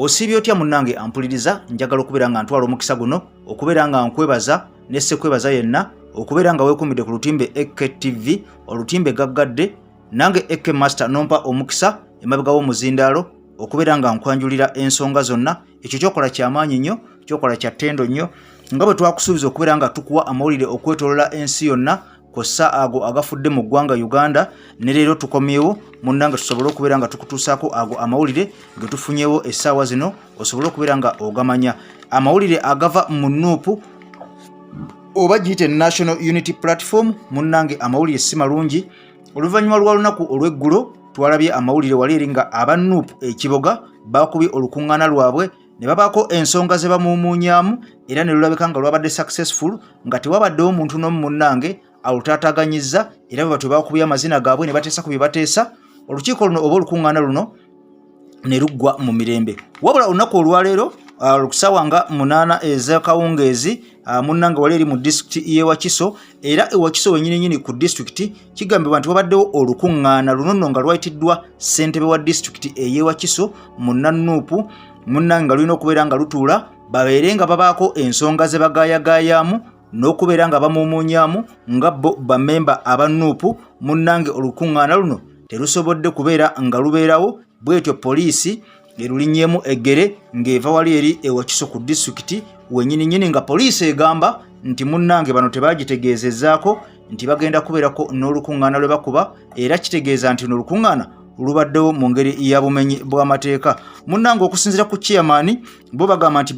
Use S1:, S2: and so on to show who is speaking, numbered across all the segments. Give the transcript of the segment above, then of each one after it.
S1: Osiibye otya munnange ampuliriza, njagala okubeera nga ntwala omukisa guno, okubeera nga nkwebaza ne ssekwebaza yenna, okubeera nga weekuumidde ku lutimbe Eke TV, olutimbe gaggadde, nange Eke Master nompa omukisa emabega w'omuzindaalo, okubeera nga nkwanjulira ensonga zonna. Ekyo kyokola ky'amaanyi nnyo, kyokola kya ttendo nnyo, nga bwe twakusuubiza okubeera nga tukuwa amawulire okwetoolola ensi yonna, kossa ago agafudde mu ggwanga Uganda, ne leero tukomyewo munnange tusobole okubeera nga tukutuusaako ago amawulire ge tufunyeewo essaawa zino, osobole okubeera nga ogamanya. Amawulire agava mu Nuupu oba giyite National Unity Platform, munnange amawulire si malungi. Oluvannyuma lwa lunaku olw'eggulo twalabye amawulire wali eri nga aba Nuupu ekiboga baakubye olukungana lwabwe ne babaako ensonga ze bamuumuunyaamu, era ne lulabika nga lwabadde successful, nga tewabaddewo muntu n'omu munnange alutaataganyizza, era bwe batyo baakubye amazina gaabwe ne bateesa ku bye bateesa. Olukiiko luno oba olukungana luno ne luggwa mu mirembe. Wabula olunaku olwaleero kusaawa nga 8 ez'akawungeezi, munnange wali eri mu disitulikiti y'ewakiso, era ewakiso wennyini ku disitulikiti kigambibwa nti wabaddewo olukungana luno nno nga lwayitiddwa ssentebe wa disitulikiti ey'ewakiso Munnanuupu, munnange nga lulina okubeera nga lutuula babeere nga babaako ensonga ze bagaayagaayaamu n'okubeera nga bamuumuunyaamu nga bo bamemba aba Nuupu. Munnange olukungana luno terusobodde kubeera nga lubeerawo, bwetyo poliisi erulinnyeemu eggere ng'eva wali eri ewakiso ku disitulikiti wennyininyini, nga poliisi egamba nti munnange bano tebagitegeezezaako nti bagenda kubeerako n'olukungana lwe bakuba, era kitegeeza nti n'olukungana lubaddewo mu ngeri ya bumenyi bw'amateeka. Munnange okusinziira ku chairman bo bagamba nti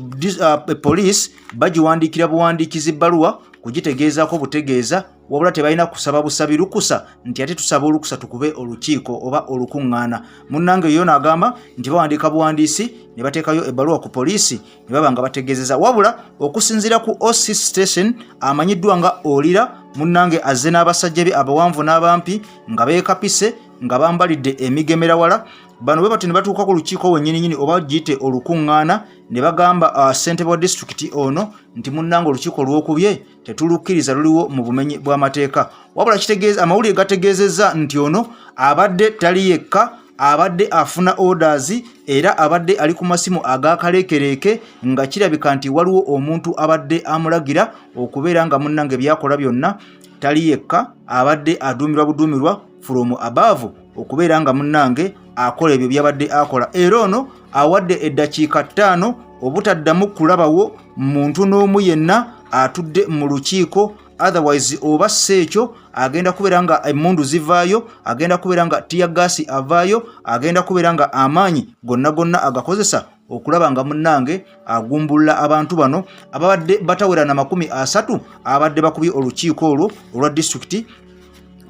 S1: poliisi bagiwandiikira buwandiikizi bbaluwa kugitegeezaako butegeeza, wabula tebalina kusaba busabi lukusa nti ate tusaba olukusa tukube olukiiko oba olukungana. Munnange yo n'agamba nti bawandiika buwandiisi ne bateekayo ebbaluwa ku poliisi ne baba nga bategeezeza, wabula okusinziira ku OC station amanyiddwa nga Olira, munnange azze n'abasajja be abawanvu n'abampi nga beekapise nga bambalidde emigemerawala. Bano bwe batyo ne batuuka ku lukiiko wennyininyini oba giyite olukungana ne bagamba ssentebe wa disitulikiti ono nti munnange olukiiko olwokubye tetulukkiriza luliwo mu bumenyi bw'amateeka. Wabula amawulire gategeezezza nti ono abadde tali yekka, abadde afuna orders era abadde ali ku masimu agakaleekereeke, nga kirabika nti waliwo omuntu abadde amulagira okubeera nga munnange byakola byonna tali yekka, abadde aduumirwa buduumirwa from above okubeera nga munnange akola ebyo byabadde akola. Era ono awadde eddakiika 5 obutaddamu kulabawo muntu n'omu yenna atudde mu lukiiko, otherwise oba seekyo agenda kubeera nga emmundu zivaayo, agenda kubeera nga tiyagasi avaayo, agenda kubeera nga amaanyi gonna agakozesa okulaba nga munnange agumbulula abantu bano ababadde batawera na 30 abadde bakubye olukiiko olwo olwa disitulikiti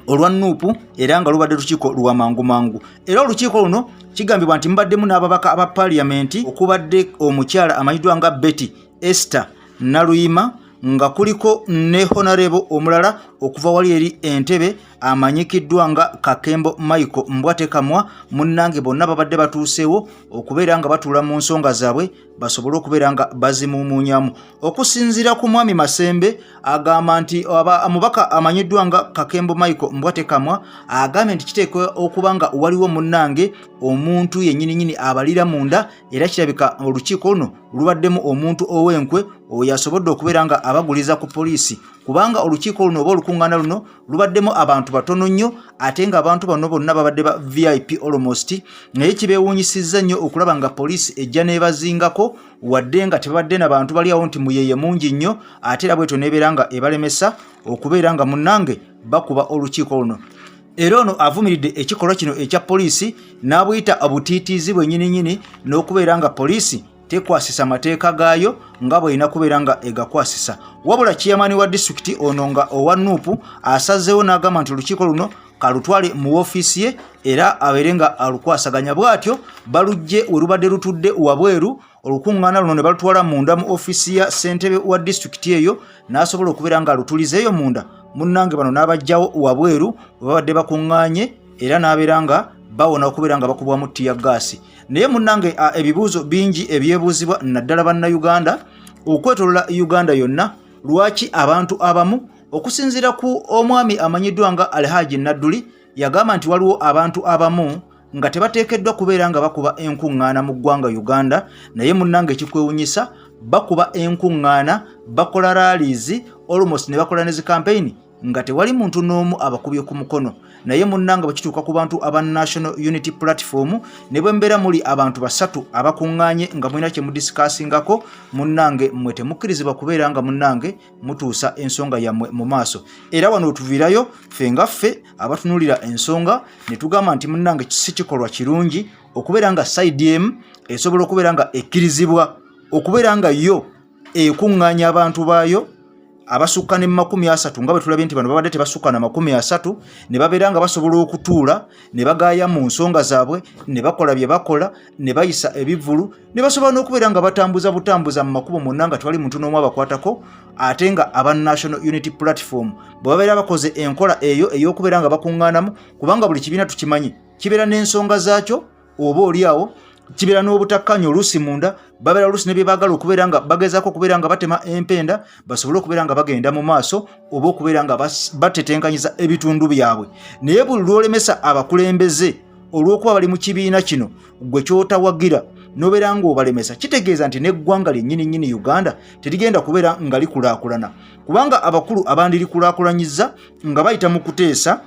S1: olwa Nuupu, era nga lubadde lukiiko lwa mangu. Era olukiiko luno kigambibwa nti mubaddemu n'ababaka aba paaliyamenti, okubadde omukyala amanyiddwa nga Betty Esther Naluyima, nga kuliko ne honorable omulala okuva wali eri Entebbe amanyikiddwa nga Kakembo Michael Mbwatekamwa. Munnange bonna babadde batuuseewo okubeera nga batuula mu nsonga zaabwe basobole okubeera nga bazimuumuunyamu. Okusinziira ku mwami Masembe agamba nti omubaka amanyiddwa nga Kakembo Michael Mbwatekamwa agambye nti kiteekwa okuba nga waliwo munnange omuntu yennyininyini abalira munda, era kirabika olukiiko luno lubaddemu omuntu ow'enkwe oyo yasobodde okubeera nga abaguliza ku poliisi, kubanga olukiiko luno oba olukungana luno lubaddemu abantu batono nnyo, ate nga abantu bano bonna babadde ba VIP almost, naye kibeewuunyisizza nnyo okulaba nga poliisi ejja n'ebazingako, wadde nga tebabadde n'abantu bali awo nti muyeye mungi nnyo, ate era bwetyo n'ebeera nga ebalemesa okubeera nga munnange bakuba olukiiko luno. Era ono avumiridde ekikolwa kino ekya poliisi n'abuyita obutiitiizi bwennyininyini, n'okubeera nga poliisi tekwasisa mateeka gaayo nga bw'erina kubeera nga egakwasisa. Wabula chairman wa disitulikiti ono nga owa Nuupu asazeewo n'agamba nti olukiiko luno kalutwale mu woofiisi ye era abeere nga alukwasaganya. Bw'atyo balugye we lubadde lutudde wabweru, olukungana luno ne balutwala munda mu ofiisi ya ssentebe wa disitulikiti eyo, n'asobola okubeera nga alutulizeeyo munda. Munnange bano n'abajjawo wabweru we babadde bakuŋŋaanye, era n'abeera nga bawona okubeera nga bakubwamu tiyaggaasi. Naye munnange ebibuuzo bingi ebyebuuzibwa naddala bannayuganda okwetolola Uganda yonna, lwaki abantu abamu, okusinziira ku omwami amanyiddwa nga Alhaji Nadduli, yagamba nti waliwo abantu abamu nga tebateekeddwa kubeera nga bakuba enkuŋŋaana mu ggwanga Uganda, naye munnange ekikwewunyisa bakuba enkuŋŋaana, bakola rallies, almost ne bakola ne zi campaign nga tewali muntu n'omu abakubye ku mukono. Naye munnange bwe kituuka ku bantu aba National Unity Platform ne bwe mbeera muli abantu basatu abakuŋŋaanye nga mulina kye mudisikasingako, munnange mmwe temukkirizibwa kubeera nga munnange mutuusa ensonga yammwe mu maaso. Era wano wetuviirayo ffe nga ffe abatunuulira ensonga ne tugamba nti munnange si kikolwa kirungi okubeera nga side emu esobola okubeera nga ekkirizibwa okubeera nga yo ekuŋŋaanya abantu baayo abasukka ne 30 nga bwe tulabye nti bano babadde tebasukka na 30 ne babeera nga basobola okutuula ne bagaaya mu nsonga zaabwe ne bakola bye bakola ne bayisa ebivvulu ne basobola n'okubeera nga batambuza butambuza mu makubo monna nga tewali muntu n'omu abakwatako. Ate nga aba National Unity Platform bwe babeera bakoze enkola eyo ey'okubeera nga bakuŋŋaanamu, kubanga buli kibiina tukimanyi kibeera n'ensonga zaakyo, oba oliawo kibeera n'obutakkaanya oluusi munda, babeera oluusi ne bye baagala okubeera nga bagezaako okubeera nga batema empenda basobole okubeera nga bagenda mu maaso oba okubeera nga batetenkanyiza ebitundu byabwe. Naye buli lw'olemesa abakulembeze olw'okuba bali mu kibiina kino gwe kyotawagira n'obeera ng'obalemesa, kitegeeza nti n'eggwanga lyennyini Uganda terigenda kubeera nga likulaakulana, kubanga abakulu abandirikulakulanyiza nga bayita mu kuteesa,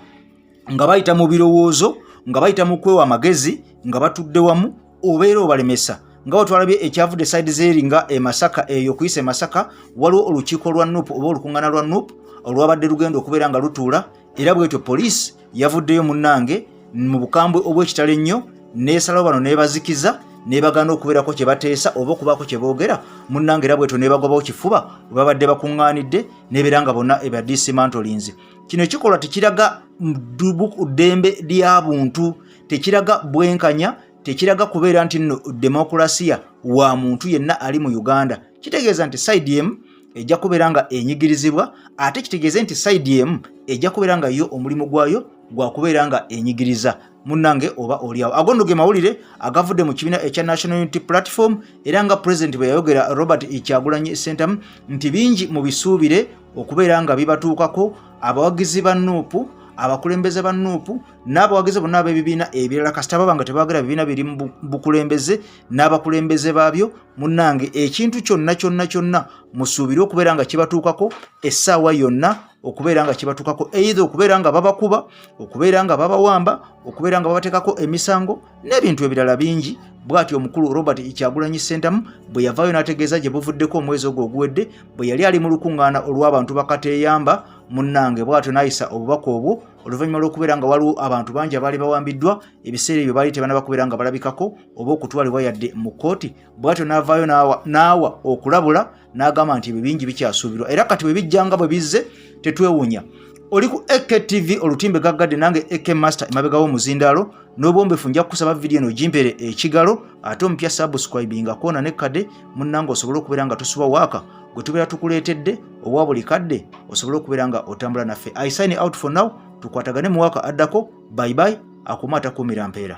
S1: nga bayita mu birowoozo, nga bayita mu kwewa amagezi, nga batudde wamu obeera obalemesa. Nga otwalabye ekyavudde side zeri nga Masaka eyo kuyisa Masaka waliwo olukiiko lwa NUP oba olukungana lwa NUP olwabadde lugenda okubeera nga lutuula, era bwetyo poliisi yavuddeyo munnange mu bukambwe obw'ekitalo ennyo neesalawo bano neebazikiza nebagana okubeerako kye bateesa oba okubaako kye boogera munnange, era bwetyo nebagobawo kifuba we babadde bakuŋŋaanidde nebeera nga bonna ebadisimantolinzi. Kino ekikolwa tekiraga ddembe lya buntu, tekiraga bwenkanya, tekiraga kubeera nti nno demokrasiya wa muntu yenna ali mu Uganda. Kitegeeza nti side emu ejja kubeera nga enyigirizibwa, ate kitegeeze nti side emu ejja kubeera nga yo omulimu gwayo gwa kubeera nga enyigiriza munnange oba oliawo. Ago nno ge mawulire agavudde mu kibiina ekya National Unity Platform, era nga President bwe yayogera Robert Kyagulanyi Ssentamu nti bingi mu bisuubire okubeera nga bibatuukako abawagizi ba NUP, abakulembeze ba NUP n'abawagizi bonna ab'ebibiina ebirala kasita baba nga tebaagala bibiina biri mu bukulembeze n'abakulembeze baabyo munnange, ekintu kyonna musuubire okubeera nga kibatuukako essaawa yonna, okubeera nga kibatuukako either okubeera nga babakuba, okubeera nga babawamba, okubeera nga babateekako emisango n'ebintu ebirala bingi. Bw'atyo omukulu Robert Kyagulanyi Ssentamu bwe yavaayo n'ategeeza gye buvuddeko omwezi ogwo oguwedde bwe yali ali mu lukuŋŋaana olw'abantu bakateeyamba munnange, bw'atyo n'ayisa obubaka obwo oluvannyuma lw'okubeera nga waliwo abantu bangi abaali bawambiddwa ebiseera ebyo baali tebanaba kubeera nga balabikako oba okutwalibwa yadde mu kkooti. Bw'atyo n'avaayo n'awa okulabula n'agamba nti ebyo bingi bikyasuubirwa, era kati bwe bijjanga bwe bizze tetwewuunya. Oli ku EKTV olutimbe gaggadde, nange AK Master emabegawo omuzindaalo n'obwombefu nja kukusaba vidiyo eno gimpere ekigalo, ate omupya subscribinga koona nekkadde munnange osobole okubeera nga tosuba waaka gwe tubeera tukuleetedde obwa buli kadde osobole okubeera nga otambula naffe. I sign out for now, tukwatagane mu waaka addako. Bye bye, akuuma atakuumira mpeera.